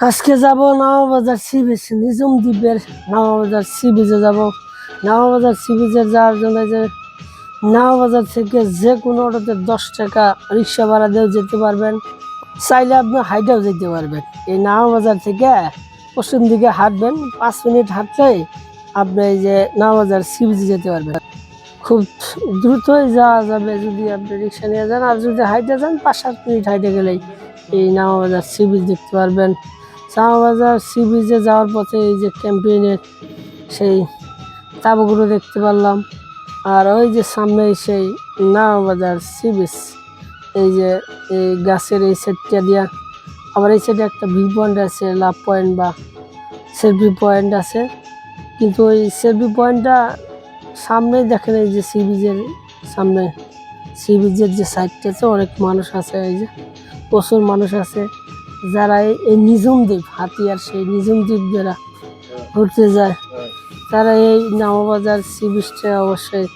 আজকে যাব নওবাজার sea beach, নিঝুম দ্বীপের নওবাজার সি বিচে যাব। নওবাজার সি বিচে যাওয়ার জন্য যে নওবাজার থেকে যে কোনো অটোতে 10 টাকা রিক্সা ভাড়া দিয়েও যেতে পারবেন, চাইলে আপনি হাইটেও যেতে পারবেন। এই নওবাজার থেকে পশ্চিম দিকে হাঁটবেন, 5 মিনিট হাঁটলেই আপনি এই যে নওবাজার সি বিচে যেতে পারবেন। খুব দ্রুতই যাওয়া যাবে যদি আপনি রিক্সা নিয়ে যান, আর যদি হাইটে যান 5-7 মিনিট হাইটে গেলেই এই নওবাজার সি বিচ দেখতে পারবেন। নওবাজার সি বিচে যাওয়ার পথে এই যে ক্যাম্পেইনের সেই তাঁবুগুলো দেখতে পারলাম, আর ওই যে সামনে সেই নওবাজার সি বিচ, এই যে এই গাছের এই সাইডটা দিয়া, আবার এই সাইডে একটা ভিউ পয়েন্ট আছে, লাভ পয়েন্ট বা সেলফি পয়েন্ট আছে। কিন্তু ওই সেলফি পয়েন্টটা সামনেই দেখেন, এই যে সি বিচের সামনে, সি বিচের যে সাইডটাতে অনেক মানুষ আছে, এই যে প্রচুর মানুষ আছে যারা এই নিঝুম দ্বীপ, হাতিয়ার সেই নিঝুম দ্বীপ যারা ঘুরতে যায়, তারা এই নওবাজার সি বিচটা অবশ্যই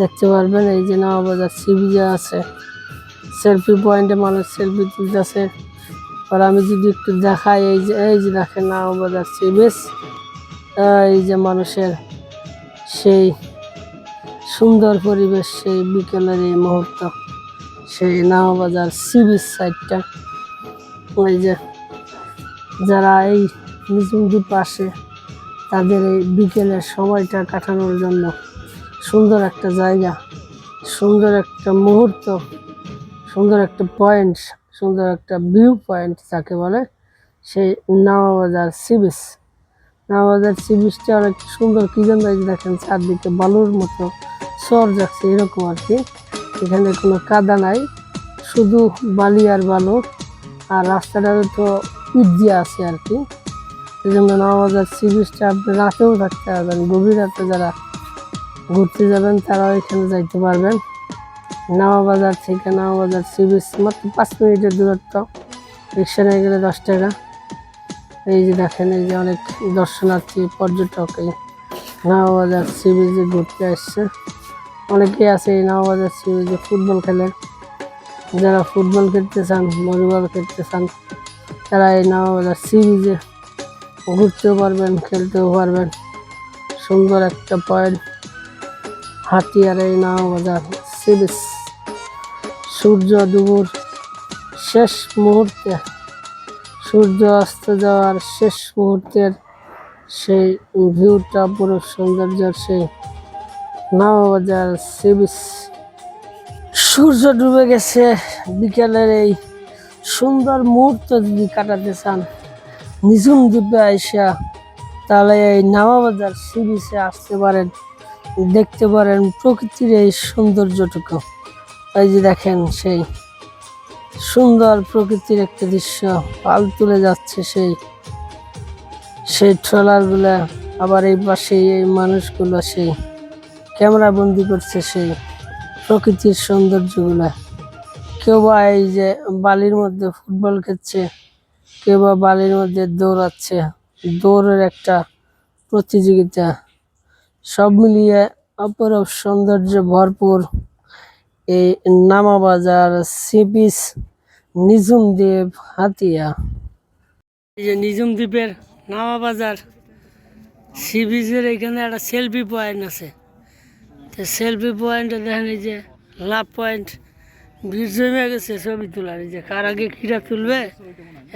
দেখতে পারবেন। এই যে নওবাজার সি বিচে আছে সেলফি পয়েন্টে মানুষ সেলফি তুলতেছে। আর আমি যদি একটু দেখাই, এই যে দেখেন নওবাজার সি বিচ, এই যে মানুষের সেই সুন্দর পরিবেশ, সেই বিকেলের এই মুহূর্ত, সেই নওবাজার সি বিচ সাইডটা। ওই যে যারা এই নিঝুম দ্বীপ আসে, তাদের এই বিকেলের সময়টা কাটানোর জন্য সুন্দর একটা জায়গা, সুন্দর একটা মুহূর্ত, সুন্দর একটা পয়েন্ট, সুন্দর একটা ভিউ পয়েন্ট যাকে বলে, সেই নওবাজার সি বিচ। নওবাজার সি বিচটা অনেক সুন্দর, কি জন্য দেখেন চারদিকে বালুর মতো চর যাচ্ছে এরকম আর কি। এখানে কোনো কাদা নাই, শুধু বালি আর বালু, আর রাস্তাটাও তো ইট দিয়ে আছে আর কি। এই জন্য নওবাজার সি বিচটা আপনি রাতেও থাকতে পারবেন, গভীর রাতে যারা ঘুরতে যাবেন তারাও এখানে যাইতে পারবেন। নওবাজার থেকে নওবাজার সি বিচ মাত্র 5 মিনিটের দূরত্ব, রিক্সা নিয়ে গেলে 10 টাকা। এই যে দেখেন, এই যে অনেক দর্শনার্থী পর্যটক এই নওবাজার সি বিচে ঘুরতে আসছে। অনেকেই আছে এই নওবাজার সি বিচে ফুটবল খেলে, যারা ফুটবল খেলতে চান, ভলিবল খেলতে চান, তারা এই নওবাজার সি বিচে ঘুরতেও পারবেন, খেলতেও পারবেন। সুন্দর একটা পয়েন্ট হাতিয়ার এই নওবাজার সি বিচ। সূর্য ডুবুর শেষ মুহূর্তে, সূর্য অস্ত যাওয়ার শেষ মুহূর্তের সেই ভিউটা, পুরো সৌন্দর্যের সেই নওবাজার সি বিচ। সূর্য ডুবে গেছে, বিকেলের এই সুন্দর মুহূর্ত যদি কাটাতে চান নিঝুম দ্বীপে আইসা, তাহলে এই নওবাজার সি বিচে আসতে পারেন, দেখতে পারেন প্রকৃতির এই সৌন্দর্যটুকু। এই যে দেখেন সেই সুন্দর প্রকৃতির একটা দৃশ্য, পাল তুলে যাচ্ছে সেই ট্রলারগুলা, আবার এই পাশে এই মানুষগুলো সেই ক্যামেরা বন্দি করছে সেই প্রকৃতির সৌন্দর্যগুলা। কেউ বা এই যে বালির মধ্যে ফুটবল খেলছে, কেউ বা বালির মধ্যে দৌড়াচ্ছে, দৌড়ের একটা প্রতিযোগিতা। সব মিলিয়ে অপরূপ সৌন্দর্য ভরপুর এই নওবাজার সি বিচ, নিঝুম দ্বীপ হাতিয়া। এই যে নিঝুম দ্বীপের নওবাজার সি বিচের এখানে একটা সেলফি পয়েন্ট আছে। তো সেলফি পয়েন্টে দেখেন এই যে লাভ পয়েন্ট, ভিড় জমে গেছে ছবি তোলার। এই যে কার আগে কীরা তুলবে,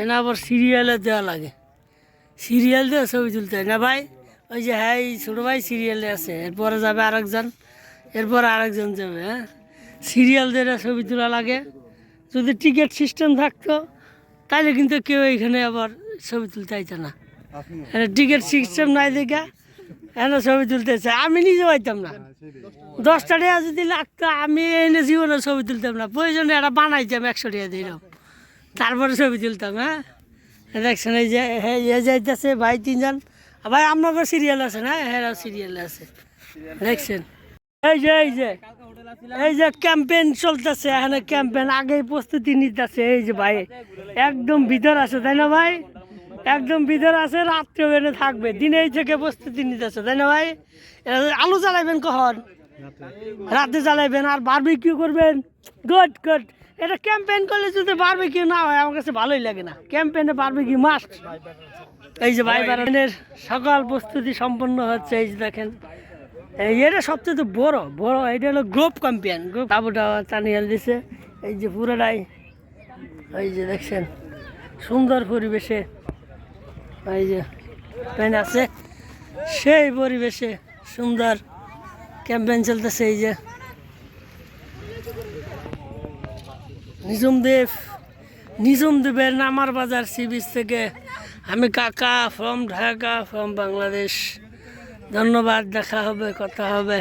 এনে আবার সিরিয়ালে দেওয়া লাগে, সিরিয়াল দিয়ে ছবি তুলতে হয় না ভাই। ওই যে হ্যাঁ, এই ছোটো ভাই সিরিয়ালে আছে, এরপরে যাবে আরেকজন, এরপর আরেকজন যাবে। হ্যাঁ, সিরিয়াল দিয়ে ছবি তোলা লাগে। যদি টিকিট সিস্টেম থাকতো তাহলে কিন্তু কেউ এখানে আবার ছবি তুলতে আইতো না। টিকিট সিস্টেম নাই দেখা এনে ছবি তুলতে চাই, আমি নিজে পাইতাম না। 10 টাকা যদি লাগতো আমি এনে জীবনে ছবি তুলতাম না, প্রয়োজনে একটা বানাইতাম 100 টাকা দিলাম, তারপরে ছবি তুলতাম। হ্যাঁ, দেখছেন এই যে হ্যাঁ যাইতেছে ভাই 3 জন, ভাই আপনাদের সিরিয়াল আছে না? হ্যাঁ, সিরিয়ালে আছে, দেখছেন। এই যে ক্যাম্পেইন চলতেছে এখানে, ক্যাম্পেইন আগেই প্রস্তুতি নিতেছে। এই যে ভাই একদম ভিতর আছে, তাই না ভাই? একদম ভিতর আছে, রাত্রে এনে থাকবে, দিনেই থেকে প্রস্তুতি নিতেছে, তাই না ভাই? আলু জ্বালাইবেন কখন? রাতে জ্বালাইবেন, আর বারবিকিউ করবেন। গুড গুড, এটা ক্যাম্পেইন করলে যদি বারবিকিউ না হয় আমার কাছে ভালোই লাগে না। ক্যাম্পেইনে বারবিকিউ মাস্ট। এই যে ভাই বারানের সকল প্রস্তুতি সম্পন্ন হচ্ছে। এই যে দেখেন এটা সবচেয়ে বড় বড়, এটা হলো গ্রুপ ক্যাম্পেইন। গ্রুপ তাবুটা টানিয়াল দিছে। এই যে পুরোটাই এই যে দেখছেন সুন্দর পরিবেশে এই যে ট্রেন আছে, সেই পরিবেশে সুন্দর ক্যাম্পেইন চলতেছে। এই যে নিজুমদ্বীপের নামার বাজার সি বিচ থেকে আমি কাকা ফ্রম ঢাকা ফ্রম বাংলাদেশ। ধন্যবাদ, দেখা হবে, কথা হবে।